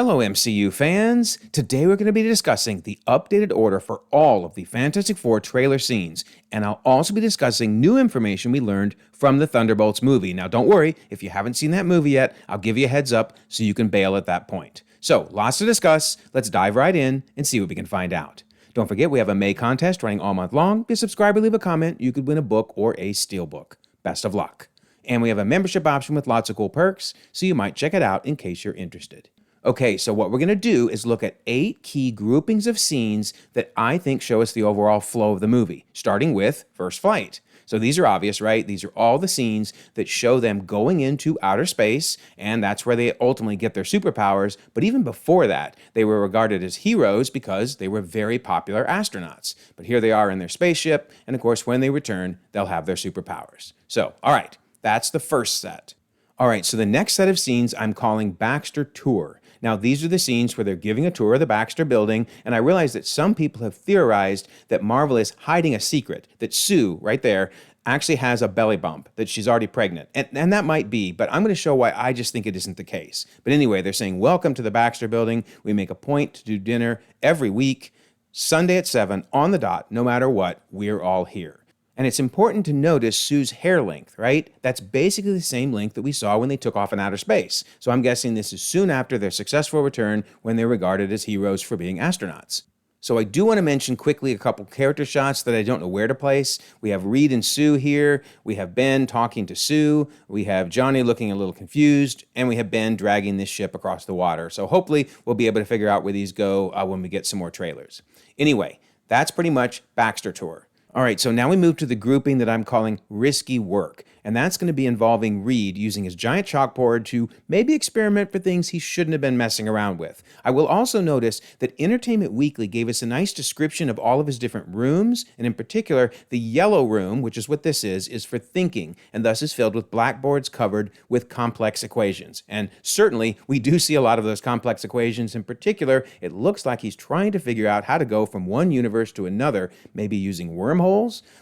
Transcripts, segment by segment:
Hello, MCU fans! Today we're going to be discussing the updated order for all of the Fantastic Four trailer scenes, and I'll also be discussing new information we learned from the Thunderbolts movie. Now, don't worry, if you haven't seen that movie yet, I'll give you a heads up so you can bail at that point. So, lots to discuss. Let's dive right in and see what we can find out. Don't forget, we have a May contest running all month long. Be a subscriber, leave a comment. You could win a book or a steelbook. Best of luck. And we have a membership option with lots of cool perks, so you might check it out in case you're interested. Okay, so what we're going to do is look at 8 key groupings of scenes that I think show us the overall flow of the movie, starting with First Flight. So these are obvious, right? These are all the scenes that show them going into outer space, and that's where they ultimately get their superpowers. But even before that, they were regarded as heroes because they were very popular astronauts. But here they are in their spaceship, and of course, when they return, they'll have their superpowers. So, all right, that's the first set. All right, so the next set of scenes I'm calling Baxter Tour. Now, these are the scenes where they're giving a tour of the Baxter building, and I realize that some people have theorized that Marvel is hiding a secret, that Sue, right there, actually has a belly bump, that she's already pregnant. And that might be, but I'm going to show why I just think it isn't the case. But anyway, they're saying, welcome to the Baxter building. We make a point to do dinner every week, Sunday at 7, on the dot, no matter what, we're all here. And it's important to notice Sue's hair length, right? That's basically the same length that we saw when they took off in outer space. So I'm guessing this is soon after their successful return when they're regarded as heroes for being astronauts. So I do want to mention quickly a couple character shots that I don't know where to place. We have Reed and Sue here. We have Ben talking to Sue. We have Johnny looking a little confused. And we have Ben dragging this ship across the water. So hopefully we'll be able to figure out where these go when we get some more trailers. Anyway, that's pretty much Baxter Tour. All right, so now we move to the grouping that I'm calling risky work, and that's going to be involving Reed using his giant chalkboard to maybe experiment for things he shouldn't have been messing around with. I will also notice that Entertainment Weekly gave us a nice description of all of his different rooms, and in particular, the yellow room, which is what this is for thinking, and thus is filled with blackboards covered with complex equations. And certainly, we do see a lot of those complex equations. In particular, it looks like he's trying to figure out how to go from one universe to another, maybe using wormholes.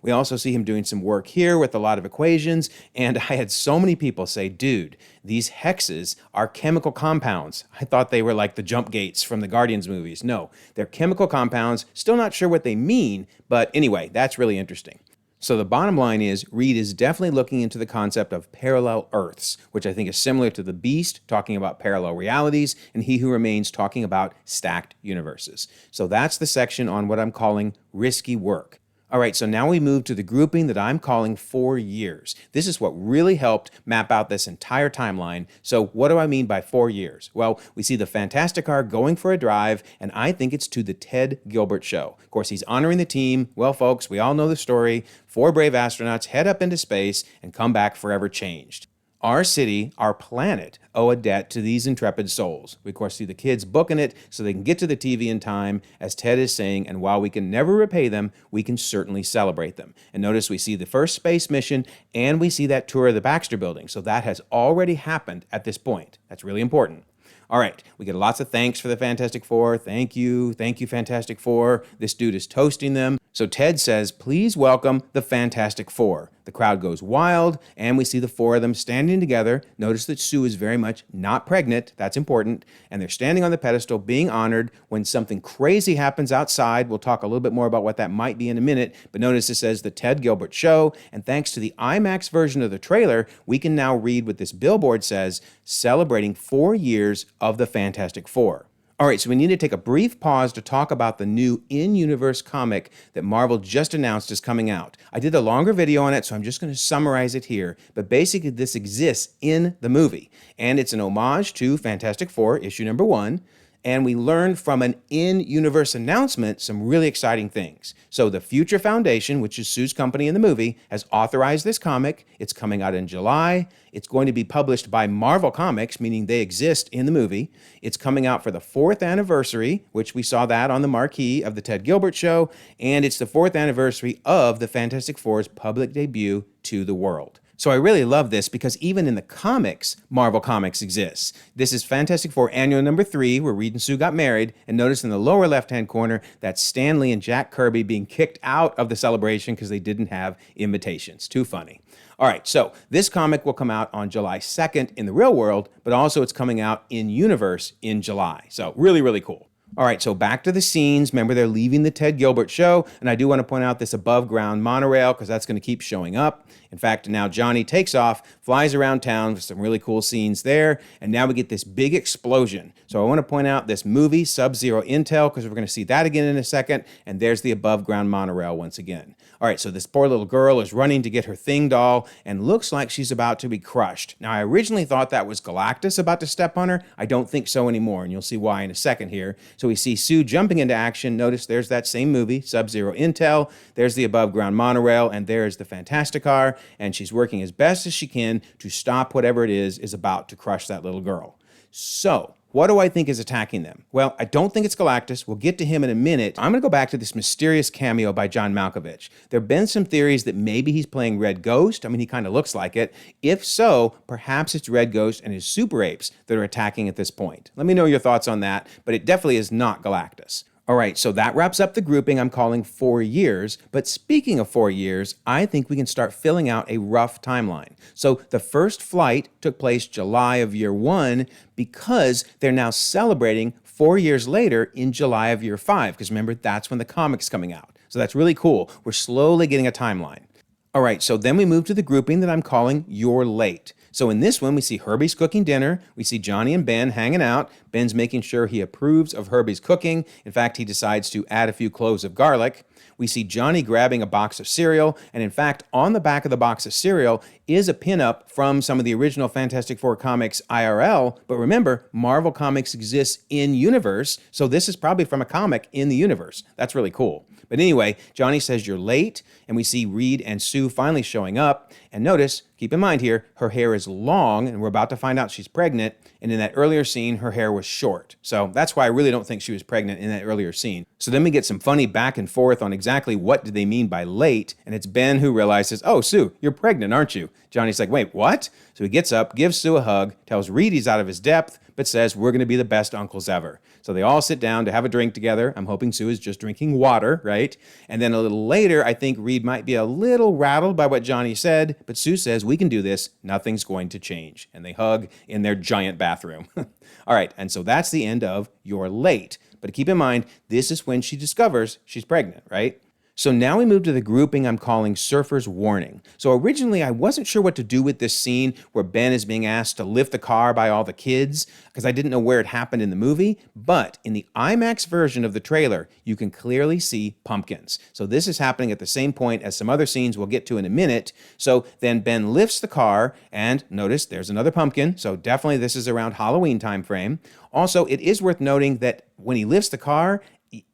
We also see him doing some work here with a lot of equations, and I had so many people say, dude, these hexes are chemical compounds. I thought they were like the jump gates from the Guardians movies. No, they're chemical compounds. Still not sure what they mean, but anyway, that's really interesting. So the bottom line is, Reed is definitely looking into the concept of parallel Earths, which I think is similar to the Beast talking about parallel realities, and He Who Remains talking about stacked universes. So that's the section on what I'm calling risky work. All right, so now we move to the grouping that I'm calling 4 years. This is what really helped map out this entire timeline. So what do I mean by 4 years? Well, we see the Fantastic Car going for a drive, and I think it's to the Ted Gilbert show. Of course, he's honoring the team. Well, folks, we all know the story. 4 brave astronauts head up into space and come back forever changed. Our city, our planet, owe a debt to these intrepid souls. We, of course, see the kids booking it so they can get to the TV in time, as Ted is saying, and while we can never repay them, we can certainly celebrate them. And notice we see the first space mission, and we see that tour of the Baxter building. So that has already happened at this point. That's really important. All right, we get lots of thanks for the Fantastic Four. Thank you, Fantastic Four. This dude is toasting them. So Ted says, please welcome the Fantastic Four. The crowd goes wild, and we see the 4 of them standing together. Notice that Sue is very much not pregnant. That's important. And they're standing on the pedestal being honored when something crazy happens outside. We'll talk a little bit more about what that might be in a minute. But notice it says the Ted Gilbert Show. And thanks to the IMAX version of the trailer, we can now read what this billboard says, celebrating 4 years of the Fantastic Four. All right, so we need to take a brief pause to talk about the new in-universe comic that Marvel just announced is coming out. I did a longer video on it, so I'm just going to summarize it here. But basically, this exists in the movie, and it's an homage to Fantastic Four, issue number 1. And we learned from an in-universe announcement some really exciting things. So the Future Foundation, which is Sue's company in the movie, has authorized this comic. It's coming out in July. It's going to be published by Marvel Comics, meaning they exist in the movie. It's coming out for the 4th anniversary, which we saw that on the marquee of the Ted Gilbert Show. And it's the 4th anniversary of the Fantastic Four's public debut to the world. So I really love this because even in the comics, Marvel Comics exists. This is Fantastic Four Annual number 3, where Reed and Sue got married, and notice in the lower left-hand corner, that's Stan Lee and Jack Kirby being kicked out of the celebration because they didn't have invitations. Too funny. All right, so this comic will come out on July 2nd in the real world, but also it's coming out in universe in July. So really, really cool. All right, so back to the scenes. Remember, they're leaving the Ted Gilbert show, and I do want to point out this above-ground monorail because that's going to keep showing up. In fact, now Johnny takes off, flies around town for some really cool scenes there, and now we get this big explosion. So I want to point out this movie, Sub-Zero Intel, because we're going to see that again in a second, and there's the above-ground monorail once again. All right, so this poor little girl is running to get her Thing doll and looks like she's about to be crushed. Now, I originally thought that was Galactus about to step on her. I don't think so anymore, and you'll see why in a second here. So we see Sue jumping into action. Notice there's that same movie, Sub-Zero Intel. There's the above-ground monorail, and there's the Fantasticar, and she's working as best as she can to stop whatever it is about to crush that little girl. So, what do I think is attacking them? Well, I don't think it's Galactus. We'll get to him in a minute. I'm going to go back to this mysterious cameo by John Malkovich. There have been some theories that maybe he's playing Red Ghost. I mean, he kind of looks like it. If so, perhaps it's Red Ghost and his super apes that are attacking at this point. Let me know your thoughts on that, but it definitely is not Galactus. All right, so that wraps up the grouping I'm calling 4 years. But speaking of 4 years, I think we can start filling out a rough timeline. So the first flight took place July of year 1 because they're now celebrating 4 years later in July of year 5. Because remember, that's when the comic's coming out. So that's really cool. We're slowly getting a timeline. All right, so then we move to the grouping that I'm calling You're Late. So in this one, we see Herbie's cooking dinner. We see Johnny and Ben hanging out. Ben's making sure he approves of Herbie's cooking. In fact, he decides to add a few cloves of garlic. We see Johnny grabbing a box of cereal. And in fact, on the back of the box of cereal is a pinup from some of the original Fantastic Four comics IRL. But remember, Marvel Comics exists in universe. So this is probably from a comic in the universe. That's really cool. But anyway, Johnny says you're late, and we see Reed and Sue finally showing up. And notice, keep in mind here, her hair is long, and we're about to find out she's pregnant. And in that earlier scene, her hair was short. So that's why I really don't think she was pregnant in that earlier scene. So then we get some funny back and forth on exactly what did they mean by late. And it's Ben who realizes, oh, Sue, you're pregnant, aren't you? Johnny's like, wait, what? So he gets up, gives Sue a hug, tells Reed he's out of his depth, but says we're going to be the best uncles ever. So they all sit down to have a drink together. I'm hoping Sue is just drinking water, right? And then a little later, I think Reed might be a little rattled by what Johnny said, but Sue says we can do this. Nothing's going to change. And they hug in their giant bathroom. All right, and so that's the end of You're Late. But keep in mind, this is when she discovers she's pregnant, right? So now we move to the grouping I'm calling Surfer's Warning. So originally I wasn't sure what to do with this scene where Ben is being asked to lift the car by all the kids because I didn't know where it happened in the movie, but in the IMAX version of the trailer, you can clearly see pumpkins. So this is happening at the same point as some other scenes we'll get to in a minute. So then Ben lifts the car and notice there's another pumpkin. So definitely this is around Halloween time frame. Also, it is worth noting that when he lifts the car,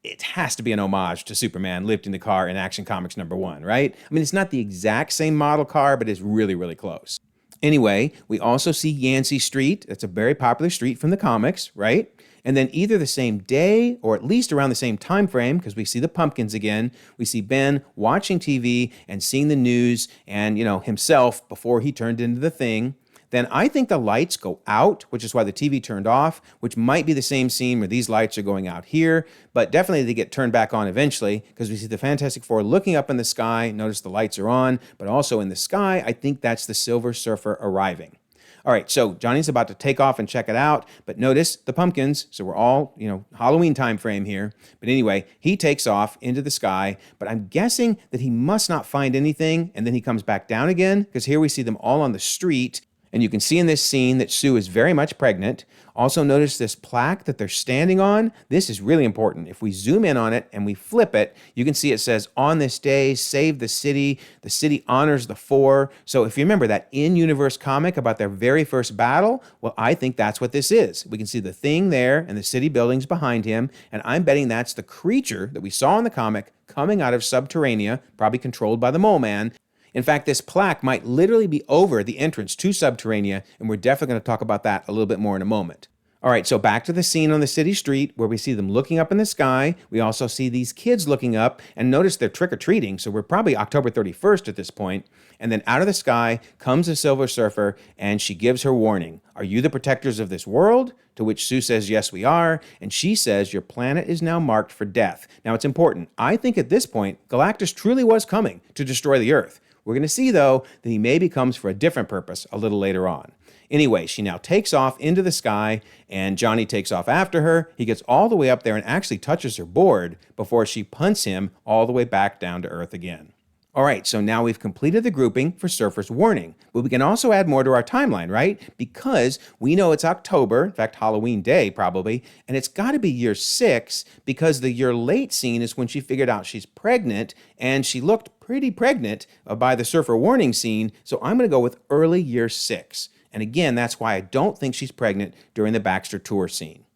it has to be an homage to Superman lifting the car in Action Comics #1, right? I mean, it's not the exact same model car, but it's really, really close. Anyway, we also see Yancey Street. That's a very popular street from the comics, right? And then either the same day or at least around the same time frame, because we see the pumpkins again, we see Ben watching TV and seeing the news and, himself before he turned into the Thing. Then I think the lights go out, which is why the TV turned off, which might be the same scene where these lights are going out here, but definitely they get turned back on eventually because we see the Fantastic Four looking up in the sky. Notice the lights are on, but also in the sky, I think that's the Silver Surfer arriving. All right, so Johnny's about to take off and check it out, but notice the pumpkins. So we're all, Halloween time frame here. But anyway, he takes off into the sky, but I'm guessing that he must not find anything, and then he comes back down again because here we see them all on the street. And you can see in this scene that Sue is very much pregnant. Also notice this plaque that they're standing on. This is really important. If we zoom in on it and we flip it, you can see it says, on this day, save the city honors the four. So if you remember that in-universe comic about their very first battle, well, I think that's what this is. We can see the Thing there and the city buildings behind him. And I'm betting that's the creature that we saw in the comic coming out of Subterranea, probably controlled by the Mole Man. In fact, this plaque might literally be over the entrance to Subterranea, and we're definitely going to talk about that a little bit more in a moment. All right, so back to the scene on the city street where we see them looking up in the sky. We also see these kids looking up, and notice they're trick-or-treating, so we're probably October 31st at this point. And then out of the sky comes a Silver Surfer, and she gives her warning. Are you the protectors of this world? To which Sue says, yes, we are. And she says, your planet is now marked for death. Now, it's important. I think at this point, Galactus truly was coming to destroy the Earth. We're going to see, though, that he maybe comes for a different purpose a little later on. Anyway, she now takes off into the sky, and Johnny takes off after her. He gets all the way up there and actually touches her board before she punts him all the way back down to Earth again. All right, so now we've completed the grouping for Surfer's warning, but we can also add more to our timeline, right? Because we know it's October, in fact, Halloween Day probably, and it's got to be year 6 because the year late scene is when she figured out she's pregnant, and she looked pretty pregnant by the Surfer warning scene, so I'm going to go with early year 6. And again, that's why I don't think she's pregnant during the Baxter Tour scene.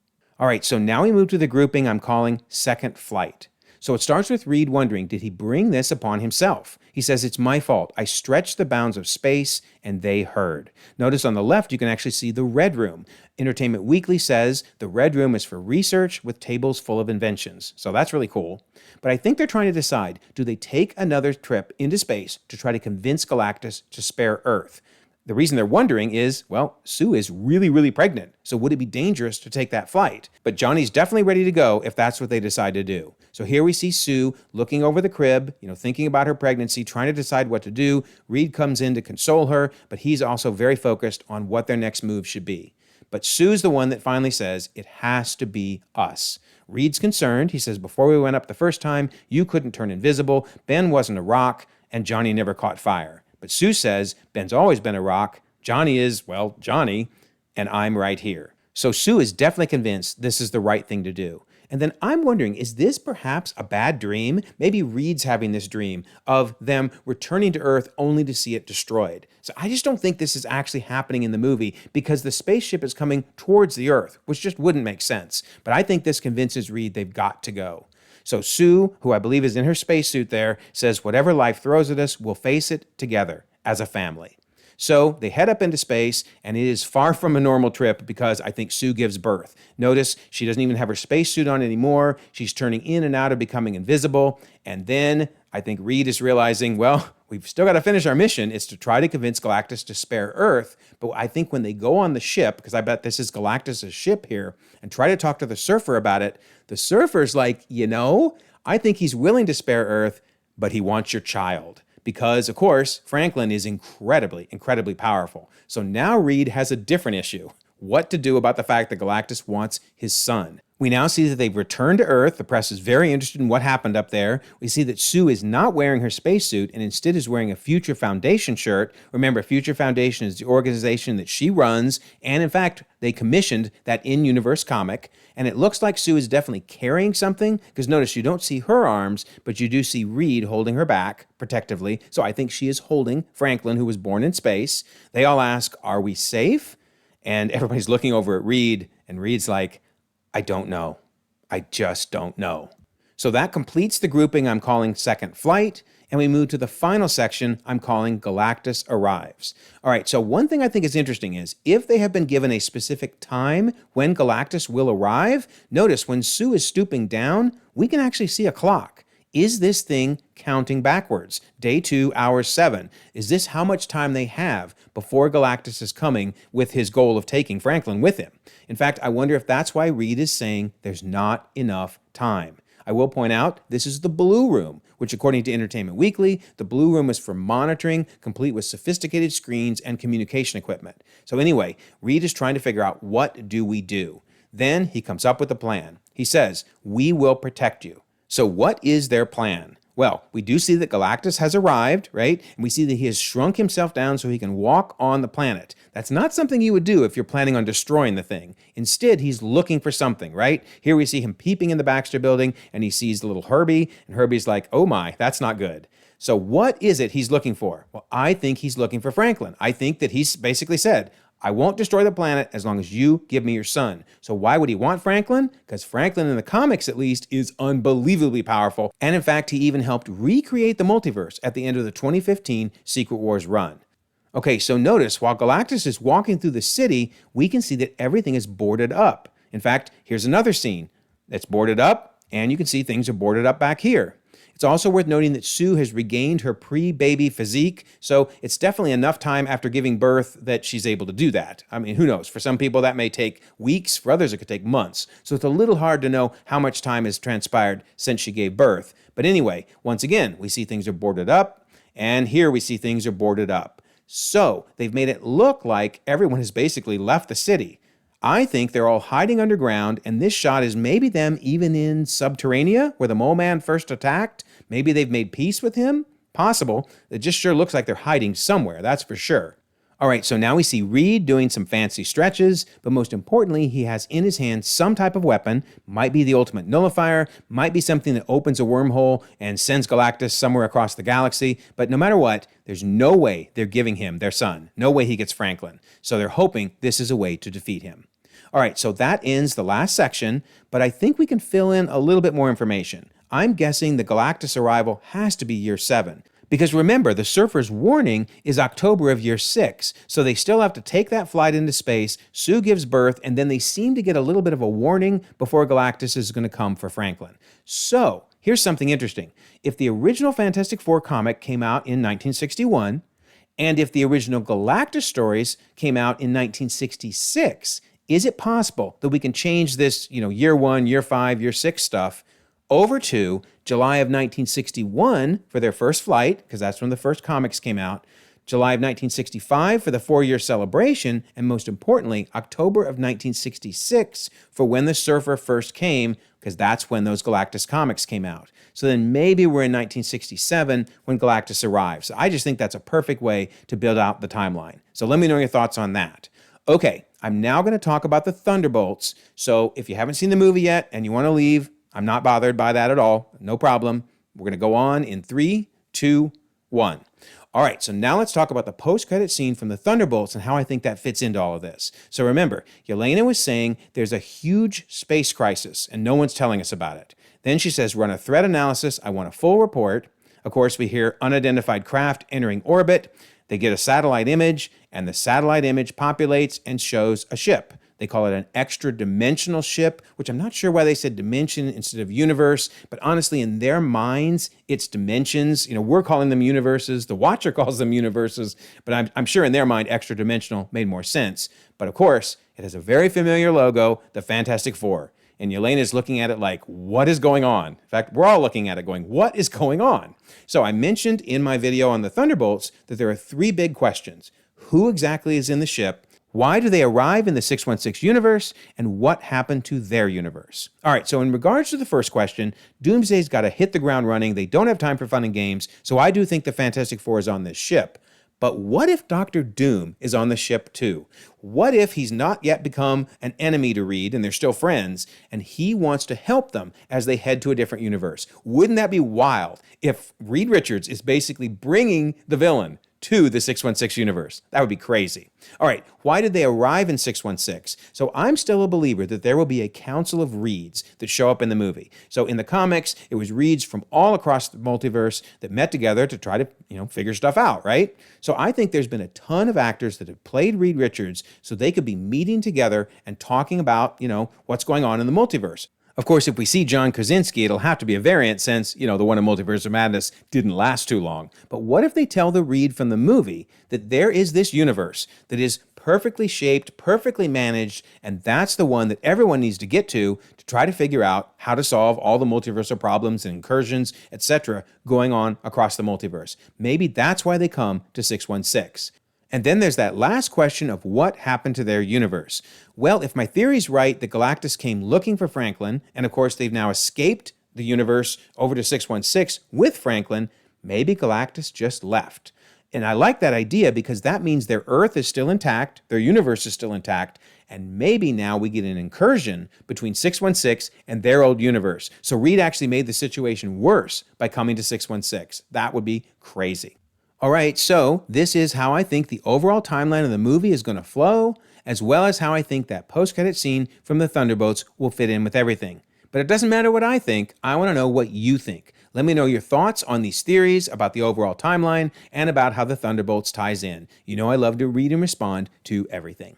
All right, so now we move to the grouping I'm calling Second Flight. So it starts with Reed wondering, did he bring this upon himself? He says, it's my fault. I stretched the bounds of space, and they heard. Notice on the left, you can actually see the Red Room. Entertainment Weekly says the Red Room is for research with tables full of inventions. So that's really cool. But I think they're trying to decide, do they take another trip into space to try to convince Galactus to spare Earth? The reason they're wondering is, well, Sue is really, really pregnant, so would it be dangerous to take that flight? But Johnny's definitely ready to go if that's what they decide to do. So here we see Sue looking over the crib, thinking about her pregnancy, trying to decide what to do. Reed comes in to console her, but he's also very focused on what their next move should be. But Sue's the one that finally says, it has to be us. Reed's concerned. He says, before we went up the first time, you couldn't turn invisible, Ben wasn't a rock, and Johnny never caught fire. But Sue says, Ben's always been a rock, Johnny is, well, Johnny, and I'm right here. So Sue is definitely convinced this is the right thing to do. And then I'm wondering, is this perhaps a bad dream? Maybe Reed's having this dream of them returning to Earth only to see it destroyed. So I just don't think this is actually happening in the movie because the spaceship is coming towards the Earth, which just wouldn't make sense. But I think this convinces Reed they've got to go. So Sue, who I believe is in her spacesuit there, says whatever life throws at us, we'll face it together as a family. So they head up into space, and it is far from a normal trip because I think Sue gives birth. Notice she doesn't even have her spacesuit on anymore. She's turning in and out of becoming invisible. And then I think Reed is realizing, well, we've still got to finish our mission. It's to try to convince Galactus to spare Earth. But I think when they go on the ship, because I bet this is Galactus' ship here, and try to talk to the Surfer about it, the Surfer's like, I think he's willing to spare Earth, but he wants your child. Because, of course, Franklin is incredibly, incredibly powerful. So now Reed has a different issue. What to do about the fact that Galactus wants his son. We now see that they've returned to Earth. The press is very interested in what happened up there. We see that Sue is not wearing her spacesuit and instead is wearing a Future Foundation shirt. Remember, Future Foundation is the organization that she runs, and in fact, they commissioned that in-universe comic. And it looks like Sue is definitely carrying something, because notice you don't see her arms, but you do see Reed holding her back protectively. So I think she is holding Franklin, who was born in space. They all ask, are we safe? And everybody's looking over at Reed, and Reed's like, I don't know. I just don't know. So that completes the grouping I'm calling Second Flight, and we move to the final section I'm calling Galactus Arrives. All right, so one thing I think is interesting is if they have been given a specific time when Galactus will arrive, notice when Sue is stooping down, we can actually see a clock. Is this thing counting backwards? Day 2, hour 7. Is this how much time they have before Galactus is coming with his goal of taking Franklin with him? In fact, I wonder if that's why Reed is saying there's not enough time. I will point out, this is the Blue Room, which according to Entertainment Weekly, the Blue Room is for monitoring, complete with sophisticated screens and communication equipment. So anyway, Reed is trying to figure out what do we do. Then he comes up with a plan. He says, we will protect you. So what is their plan? Well, we do see that Galactus has arrived, right? And we see that he has shrunk himself down so he can walk on the planet. That's not something you would do if you're planning on destroying the thing. Instead, he's looking for something, right? Here we see him peeping in the Baxter building, and he sees the little Herbie, and Herbie's like, oh my, that's not good. So what is it he's looking for? Well, I think he's looking for Franklin. I think that he's basically said, I won't destroy the planet as long as you give me your son. So why would he want Franklin? Because Franklin, in the comics at least, is unbelievably powerful. And in fact, he even helped recreate the multiverse at the end of the 2015 Secret Wars run. Okay, so notice while Galactus is walking through the city, we can see that everything is boarded up. In fact, here's another scene that's boarded up, and you can see things are boarded up back here. It's also worth noting that Sue has regained her pre-baby physique, so it's definitely enough time after giving birth that she's able to do that. I mean, who knows? For some people that may take weeks, for others it could take months. So it's a little hard to know how much time has transpired since she gave birth. But anyway, once again, we see things are boarded up, and here we see things are boarded up. So they've made it look like everyone has basically left the city. I think they're all hiding underground, and this shot is maybe them even in Subterranea, where the Mole Man first attacked. Maybe they've made peace with him? Possible. It just sure looks like they're hiding somewhere, that's for sure. All right, so now we see Reed doing some fancy stretches, but most importantly, he has in his hand some type of weapon. Might be the ultimate nullifier, might be something that opens a wormhole and sends Galactus somewhere across the galaxy, but no matter what, there's no way they're giving him their son. No way he gets Franklin. So they're hoping this is a way to defeat him. All right, so that ends the last section, but I think we can fill in a little bit more information. I'm guessing the Galactus arrival has to be year 7. Because remember, the Surfer's warning is October of year 6, so they still have to take that flight into space, Sue gives birth, and then they seem to get a little bit of a warning before Galactus is going to come for Franklin. So, here's something interesting. If the original Fantastic Four comic came out in 1961, and if the original Galactus stories came out in 1966, is it possible that we can change this, year 1, year 5, year 6 stuff over to July of 1961 for their first flight, because that's when the first comics came out, July of 1965 for the 4-year celebration, and most importantly, October of 1966 for when the Surfer first came, because that's when those Galactus comics came out. So then maybe we're in 1967 when Galactus arrives. So I just think that's a perfect way to build out the timeline. So let me know your thoughts on that. Okay, I'm now going to talk about the Thunderbolts. So if you haven't seen the movie yet and you want to leave, I'm not bothered by that at all. No problem. We're going to go on in 3, 2, 1. All right, so now let's talk about the post-credit scene from the Thunderbolts and how I think that fits into all of this. So remember, Yelena was saying there's a huge space crisis and no one's telling us about it. Then she says, run a threat analysis. I want a full report. Of course, we hear unidentified craft entering orbit. They get a satellite image, and the satellite image populates and shows a ship. They call it an extra-dimensional ship, which I'm not sure why they said dimension instead of universe, but honestly, in their minds, it's dimensions. We're calling them universes. The Watcher calls them universes, but I'm sure in their mind, extra-dimensional made more sense. But of course, it has a very familiar logo, the Fantastic Four. And Yelena is looking at it like, what is going on? In fact, we're all looking at it going, what is going on? So I mentioned in my video on the Thunderbolts that there are 3 big questions. Who exactly is in the ship? Why do they arrive in the 616 universe? And what happened to their universe? All right, so in regards to the first question, Doomsday's got to hit the ground running. They don't have time for fun and games, so I do think the Fantastic Four is on this ship. But what if Dr. Doom is on the ship too? What if he's not yet become an enemy to Reed and they're still friends and he wants to help them as they head to a different universe? Wouldn't that be wild if Reed Richards is basically bringing the villain to the 616 universe? That would be crazy. All right, why did they arrive in 616? So I'm still a believer that there will be a council of Reeds that show up in the movie. So in the comics, it was Reeds from all across the multiverse that met together to try to, figure stuff out, right? So I think there's been a ton of actors that have played Reed Richards so they could be meeting together and talking about, what's going on in the multiverse. Of course, if we see John Krasinski, it'll have to be a variant since, the one in Multiverse of Madness didn't last too long. But what if they tell the Reed from the movie that there is this universe that is perfectly shaped, perfectly managed, and that's the one that everyone needs to get to try to figure out how to solve all the multiversal problems and incursions, etc., going on across the multiverse. Maybe that's why they come to 616. And then there's that last question of what happened to their universe. Well, if my theory's right, that Galactus came looking for Franklin, and of course they've now escaped the universe over to 616 with Franklin, maybe Galactus just left. And I like that idea because that means their Earth is still intact, their universe is still intact, and maybe now we get an incursion between 616 and their old universe. So Reed actually made the situation worse by coming to 616. That would be crazy. All right, so this is how I think the overall timeline of the movie is going to flow, as well as how I think that post-credit scene from the Thunderbolts will fit in with everything. But it doesn't matter what I think. I want to know what you think. Let me know your thoughts on these theories about the overall timeline and about how the Thunderbolts ties in. You know I love to read and respond to everything.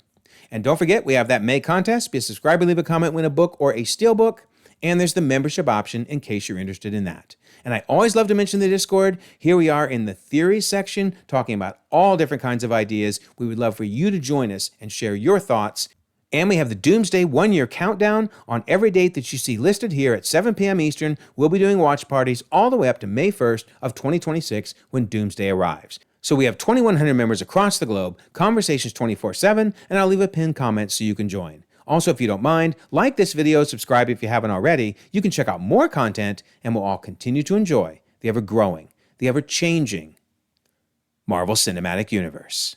And don't forget, we have that May contest. Be a subscriber, leave a comment, win a book or a steelbook. And there's the membership option in case you're interested in that. And I always love to mention the Discord. Here we are in the theories section, talking about all different kinds of ideas. We would love for you to join us and share your thoughts. And we have the Doomsday 1-year countdown on every date that you see listed here at 7 p.m. Eastern. We'll be doing watch parties all the way up to May 1st of 2026 when Doomsday arrives. So we have 2,100 members across the globe, conversations 24/7, and I'll leave a pinned comment so you can join. Also, if you don't mind, like this video, subscribe if you haven't already. You can check out more content, and we'll all continue to enjoy the ever-growing, the ever-changing Marvel Cinematic Universe.